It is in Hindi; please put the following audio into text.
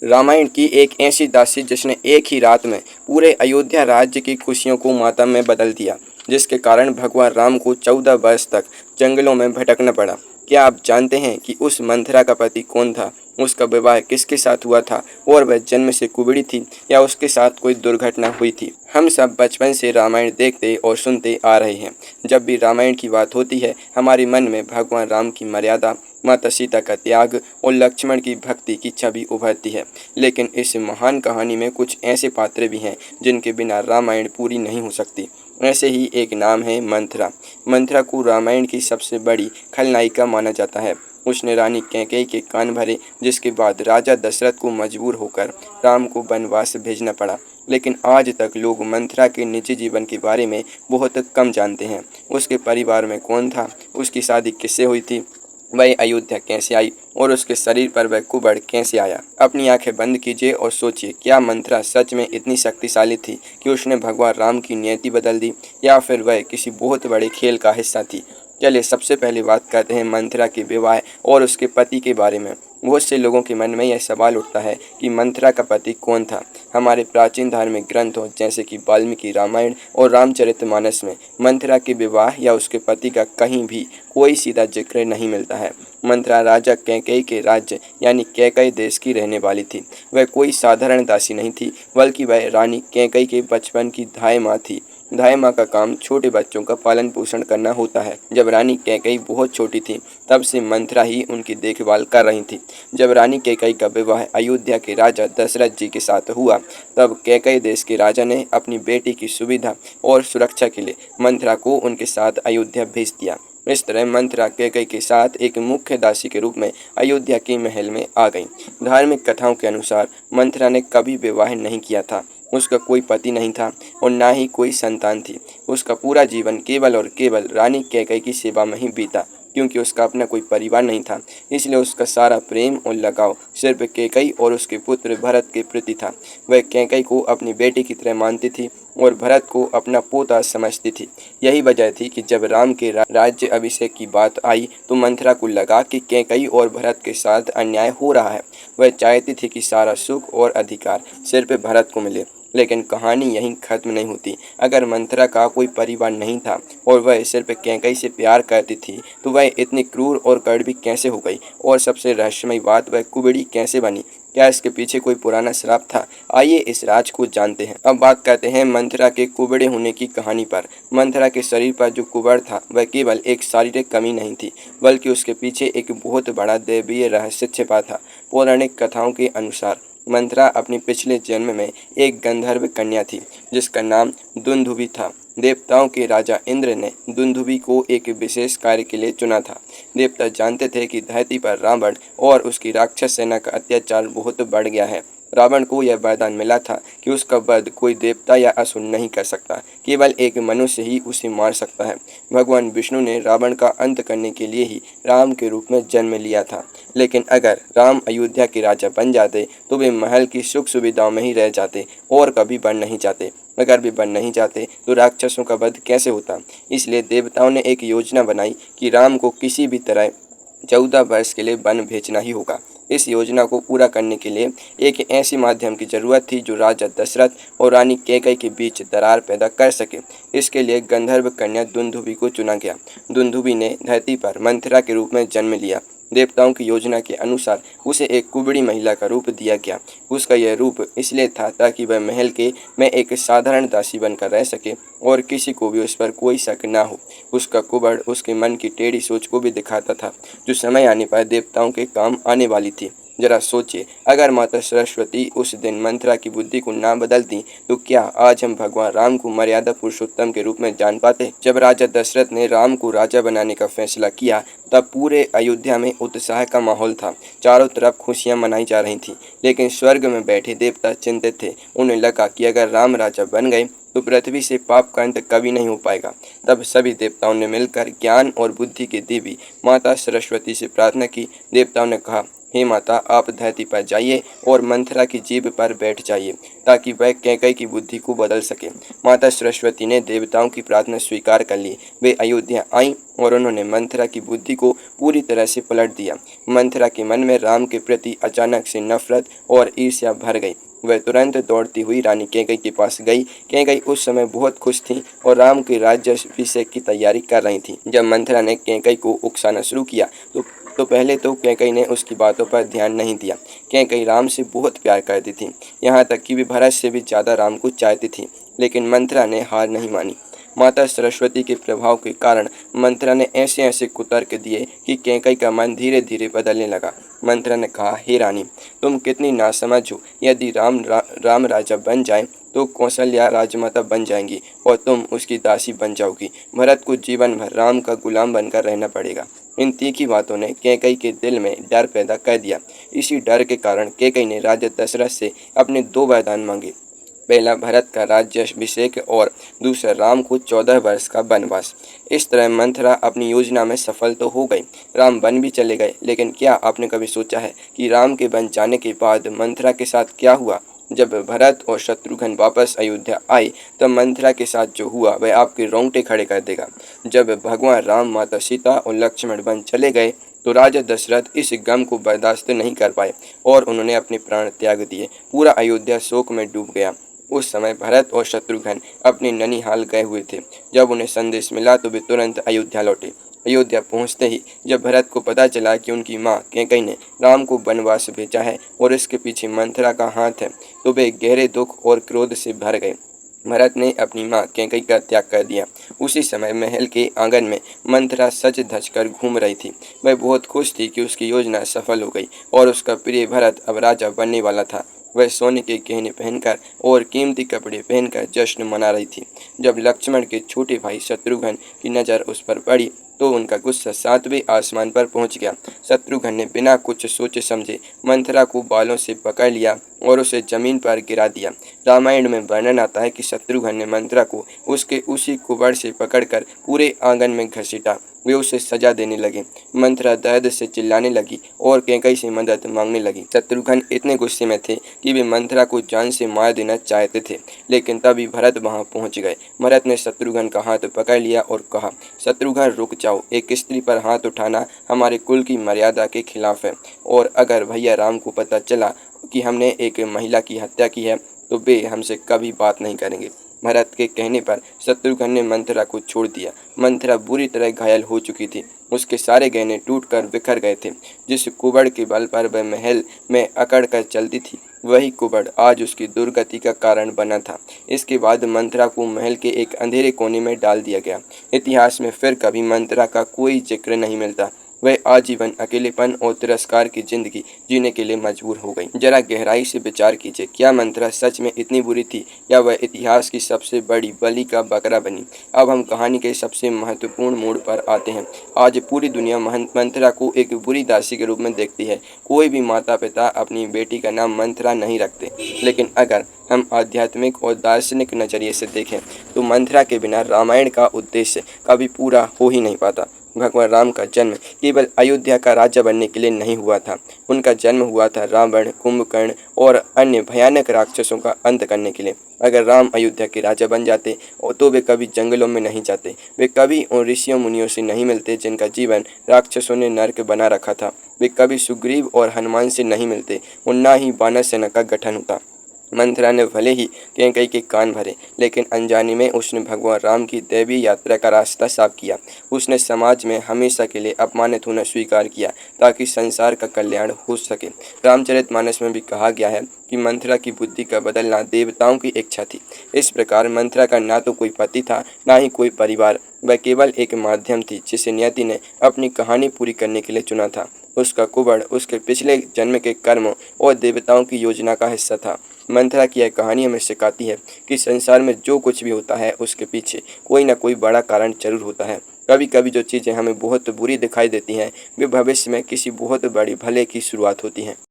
रामायण की एक ऐसी दासी जिसने एक ही रात में पूरे अयोध्या राज्य की खुशियों को मातम में बदल दिया, जिसके कारण भगवान राम को 14 वर्ष तक जंगलों में भटकना पड़ा। क्या आप जानते हैं कि उस मंथरा का पति कौन था? उसका विवाह किसके साथ हुआ था और वह जन्म से कुबड़ी थी या उसके साथ कोई दुर्घटना हुई थी? हम सब बचपन से रामायण देखते और सुनते आ रहे हैं। जब भी रामायण की बात होती है, हमारे मन में भगवान राम की मर्यादा, माता सीता का त्याग और लक्ष्मण की भक्ति की छवि उभरती है। लेकिन इस महान कहानी में कुछ ऐसे पात्र भी हैं जिनके बिना रामायण पूरी नहीं हो सकती। ऐसे ही एक नाम है मंथरा। मंथरा को रामायण की सबसे बड़ी खलनायिका माना जाता है। उसने रानी कैकेयी के कान भरे, जिसके बाद राजा दशरथ को मजबूर होकर राम को वनवास भेजना पड़ा। लेकिन आज तक लोग मंथरा के निजी जीवन के बारे में बहुत कम जानते हैं। उसके परिवार में कौन था, उसकी शादी किससे हुई थी, वह अयोध्या कैसे आई और उसके शरीर पर वह कुबड़ कैसे आया। अपनी आंखें बंद कीजिए और सोचिए, क्या मंथरा सच में इतनी शक्तिशाली थी कि उसने भगवान राम की नियति बदल दी, या फिर वह किसी बहुत बड़े खेल का हिस्सा थी? चलिए सबसे पहले बात करते हैं मंथरा के विवाह और उसके पति के बारे में। बहुत से लोगों के मन में यह सवाल उठता है कि मंथरा का पति कौन था। हमारे प्राचीन धार्मिक ग्रंथों जैसे कि वाल्मीकि रामायण और रामचरितमानस में मंथरा के विवाह या उसके पति का कहीं भी कोई सीधा जिक्र नहीं मिलता है। मंथरा राजा कैकेयी के राज्य यानी कैकेयी देश की रहने वाली थी। वह कोई साधारण दासी नहीं थी, बल्कि वह रानी कैकेयी के बचपन की धाय माँ थी। धाय माँ का काम छोटे बच्चों का पालन पोषण करना होता है। जब रानी कैकेयी बहुत छोटी थी, तब से मंथरा ही उनकी देखभाल कर रही थी। जब रानी कैकेयी का विवाह अयोध्या के राजा दशरथ जी के साथ हुआ, तब कैकेयी देश के राजा ने अपनी बेटी की सुविधा और सुरक्षा के लिए मंथरा को उनके साथ अयोध्या भेज दिया। इस तरह मंथरा कैकेयी के साथ एक मुख्य दासी के रूप में अयोध्या के महल में आ गई। धार्मिक कथाओं के अनुसार मंथरा ने कभी विवाह नहीं किया था। उसका कोई पति नहीं था और ना ही कोई संतान थी। उसका पूरा जीवन केवल और केवल रानी कैकेयी की सेवा में ही बीता। क्योंकि उसका अपना कोई परिवार नहीं था, इसलिए उसका सारा प्रेम और लगाव सिर्फ कैकेयी और उसके पुत्र भरत के प्रति था। वह कैकेयी को अपनी बेटी की तरह मानती थी और भरत को अपना पोता समझती थी। यही वजह थी कि जब राम के राज्य अभिषेक की बात आई, तो मंथरा को लगा कि कैकेयी और भरत के साथ अन्याय हो रहा है। वह चाहती थी कि सारा सुख और अधिकार सिर्फ भरत को मिले। लेकिन कहानी यहीं खत्म नहीं होती। अगर मंथरा का कोई परिवार नहीं था और वह सिर्फ कैकेयी से प्यार करती थी, तो वह इतनी क्रूर और कड़वी कैसे हो गई? और सबसे रहस्यमयी बात, वह कुबड़ी कैसे बनी? क्या इसके पीछे कोई पुराना श्राप था? आइए इस राज को जानते हैं। अब बात करते हैं मंथरा के कुबड़े होने की कहानी पर। मंथरा के शरीर पर जो कुबड़ था, वह केवल एक शारीरिक कमी नहीं थी, बल्कि उसके पीछे एक बहुत बड़ा दैवीय रहस्य छिपा था। पौराणिक कथाओं के अनुसार मंथरा अपने पिछले जन्म में एक गंधर्व कन्या थी, जिसका नाम दुंदुभि था। देवताओं के राजा इंद्र ने दुंदुभि को एक विशेष कार्य के लिए चुना था। देवता जानते थे कि धरती पर रावण और उसकी राक्षस सेना का अत्याचार बहुत बढ़ गया है। रावण को यह वरदान मिला था कि उसका वध कोई देवता या असुर नहीं कर सकता, केवल एक मनुष्य ही उसे मार सकता है। भगवान विष्णु ने रावण का अंत करने के लिए ही राम के रूप में जन्म लिया था। लेकिन अगर राम अयोध्या के राजा बन जाते, तो वे महल की सुख सुविधाओं में ही रह जाते और कभी बन नहीं जाते। अगर वे बन नहीं जाते, तो राक्षसों का वध कैसे होता? इसलिए देवताओं ने एक योजना बनाई कि राम को किसी भी तरह 14 वर्ष के लिए वन भेजना ही होगा। इस योजना को पूरा करने के लिए एक ऐसे माध्यम की जरूरत थी जो राजा दशरथ और रानी कैकेयी के बीच दरार पैदा कर सके। इसके लिए गंधर्व कन्या दुंदुभि को चुना गया। दुंदुभि ने धरती पर मंथरा के रूप में जन्म लिया। देवताओं की योजना के अनुसार उसे एक कुबड़ी महिला का रूप दिया गया। उसका यह रूप इसलिए था ताकि वह महल के में एक साधारण दासी बनकर रह सके और किसी को भी उस पर कोई शक ना हो। उसका कुबड़ उसके मन की टेढ़ी सोच को भी दिखाता था, जो समय आने पर देवताओं के काम आने वाली थी। जरा सोचिए, अगर माता सरस्वती उस दिन मंथरा की बुद्धि को ना बदलती, तो क्या आज हम भगवान राम को मर्यादा पुरुषोत्तम के रूप में जान पाते? जब राजा दशरथ ने राम को राजा बनाने का फैसला किया, तब पूरे अयोध्या में उत्साह का माहौल था। चारों तरफ खुशियां मनाई जा रही थी। लेकिन स्वर्ग में बैठे देवता चिंतित थे। उन्हें लगा कि अगर राम राजा बन गए, तो पृथ्वी से पाप का अंत कभी नहीं हो पाएगा। तब सभी देवताओं ने मिलकर ज्ञान और बुद्धि की देवी माता सरस्वती से प्रार्थना की। देवताओं ने कहा, हे माता, आप धरती पर जाइए और मंथरा की जीभ पर बैठ जाइए ताकि वह कैकई की बुद्धि को बदल सके। माता सरस्वती ने देवताओं की प्रार्थना स्वीकार कर ली। वे अयोध्या आईं और उन्होंने मंथरा की बुद्धि को पूरी तरह से पलट दिया। मंथरा के मन में राम के प्रति अचानक से नफरत और ईर्ष्या भर गई। वह तुरंत दौड़ती हुई रानी कैकई के पास गई। कैकई उस समय बहुत खुश थी और राम के राज्याभिषेक की तैयारी कर रही थी। जब मंथरा ने कैकई को उकसाना शुरू किया तो पहले तो कैकई ने उसकी बातों पर ध्यान नहीं दिया। कैकई राम से बहुत प्यार करती थी, यहाँ तक कि वे भरत से भी ज़्यादा राम को चाहती थी। लेकिन मंथरा ने हार नहीं मानी। माता सरस्वती के प्रभाव के कारण मंथरा ने ऐसे ऐसे कुतर्क दिए कि कैकई का मन धीरे धीरे बदलने लगा। मंथरा ने कहा, हे रानी, तुम कितनी नासमझ हो। यदि राम राजा बन जाए तो कौशल्या राजमाता बन जाएंगी और तुम उसकी दासी बन जाओगी। भरत को जीवन भर राम का गुलाम बनकर रहना पड़ेगा। इन तीखी बातों ने कैकई के दिल में डर पैदा कर दिया। इसी डर के कारण कैकई ने राजा दशरथ से अपने 2 वरदान मांगे। पहला भरत का राज्याभिषेक और दूसरा राम को 14 वर्ष का वनवास। इस तरह मंथरा अपनी योजना में सफल तो हो गई, राम वन भी चले गए। लेकिन क्या आपने कभी सोचा है कि राम के वन जाने के बाद मंथरा के साथ क्या हुआ? जब भरत और शत्रुघ्न वापस अयोध्या आए तब मंथरा के साथ जो हुआ वह आपके रोंगटे खड़े कर देगा। जब भगवान राम, माता सीता और लक्ष्मण वन चले गए तो राजा दशरथ इस गम को बर्दाश्त नहीं कर पाए और उन्होंने अपने प्राण त्याग दिए। पूरा अयोध्या शोक में डूब गया। उस समय भरत और शत्रुघ्न अपने ननिहाल गए हुए थे। जब उन्हें संदेश मिला तो वे तुरंत अयोध्या लौटे। अयोध्या पहुंचते ही जब भरत को पता चला कि उनकी मां कैकई ने राम को वनवास भेजा है और इसके पीछे मंथरा का हाथ है तो वे गहरे दुख और क्रोध से भर गए। भरत ने अपनी मां कैकई का त्याग कर दिया। उसी समय महल के आंगन में मंथरा सज धज कर घूम रही थी। वह बहुत खुश थी कि उसकी योजना सफल हो गई और उसका प्रिय भरत अब राजा बनने वाला था। वह सोने के गहने पहनकर और कीमती कपड़े पहनकर जश्न मना रही थी। जब लक्ष्मण के छोटे भाई शत्रुघ्न की नज़र उस पर पड़ी तो उनका गुस्सा 7वें आसमान पर पहुंच गया। शत्रुघ्न ने बिना कुछ सोचे समझे मंथरा को बालों से पकड़ लिया और उसे जमीन पर गिरा दिया। रामायण में वर्णन आता है कि शत्रुघ्न ने मंथरा को उसके उसी कुबड़ से पकड़कर पूरे आंगन में घसीटा। वे उसे सजा देने लगे। मंथरा दर्द से चिल्लाने लगी और कैकई से मदद मांगने लगी। शत्रुघ्न इतने गुस्से में थे कि वे मंथरा को जान से मार देना चाहते थे, लेकिन तभी भरत वहां पहुंच गए। भरत ने शत्रुघ्न का हाथ पकड़ लिया और कहा, शत्रुघ्न रुक जाओ, एक स्त्री पर हाथ उठाना हमारे कुल की मर्यादा के खिलाफ है और अगर भैया राम को पता चला कि हमने एक महिला की हत्या की है तो वे हमसे कभी बात नहीं करेंगे। भरत के कहने पर शत्रुघ्न ने मंथरा को छोड़ दिया। मंथरा बुरी तरह घायल हो चुकी थी। उसके सारे गहने टूटकर बिखर गए थे। जिस कुबड़ के बल पर वह महल में अकड़ कर चलती थी वही कुबड़ आज उसकी दुर्गति का कारण बना था। इसके बाद मंथरा को महल के एक अंधेरे कोने में डाल दिया गया। इतिहास में फिर कभी मंथरा का कोई जिक्र नहीं मिलता। वह आजीवन अकेलेपन और तिरस्कार की जिंदगी जीने के लिए मजबूर हो गई। जरा गहराई से विचार कीजिए, क्या मंथरा सच में इतनी बुरी थी या वह इतिहास की सबसे बड़ी बलि का बकरा बनी? अब हम कहानी के सबसे महत्वपूर्ण मोड़ पर आते हैं। आज पूरी दुनिया मंथरा को एक बुरी दासी के रूप में देखती है। कोई भी माता पिता अपनी बेटी का नाम मंथरा नहीं रखते, लेकिन अगर हम आध्यात्मिक और दार्शनिक नजरिए से देखें तो मंथरा के बिना रामायण का उद्देश्य कभी पूरा हो ही नहीं पाता। भगवान राम का जन्म केवल अयोध्या का राजा बनने के लिए नहीं हुआ था। उनका जन्म हुआ था रावण, कुंभकर्ण और अन्य भयानक राक्षसों का अंत करने के लिए। अगर राम अयोध्या के राजा बन जाते तो वे कभी जंगलों में नहीं जाते, वे कभी उन ऋषियों मुनियों से नहीं मिलते जिनका जीवन राक्षसों ने नरक बना रखा था, वे कभी सुग्रीव और हनुमान से नहीं मिलते और न ही वानर सेना का गठन होता। मंथरा ने भले ही कैकई के कान भरे, लेकिन अनजाने में उसने भगवान राम की दैवीय यात्रा का रास्ता साफ किया। उसने समाज में हमेशा के लिए अपमानित होना स्वीकार किया ताकि संसार का कल्याण हो सके। रामचरितमानस में भी कहा गया है कि मंथरा की बुद्धि का बदलना देवताओं की इच्छा थी। इस प्रकार मंथरा का ना तो कोई पति था, ना ही कोई परिवार। वह केवल एक माध्यम थी जिसे नियति ने अपनी कहानी पूरी करने के लिए चुना था। उसका कुबड़ उसके पिछले जन्म के कर्मों और देवताओं की योजना का हिस्सा था। मंथरा की यह कहानी हमें सिखाती है कि संसार में जो कुछ भी होता है उसके पीछे कोई ना कोई बड़ा कारण जरूर होता है। कभी कभी जो चीज़ें हमें बहुत बुरी दिखाई देती हैं वे भविष्य में किसी बहुत बड़ी भले की शुरुआत होती हैं।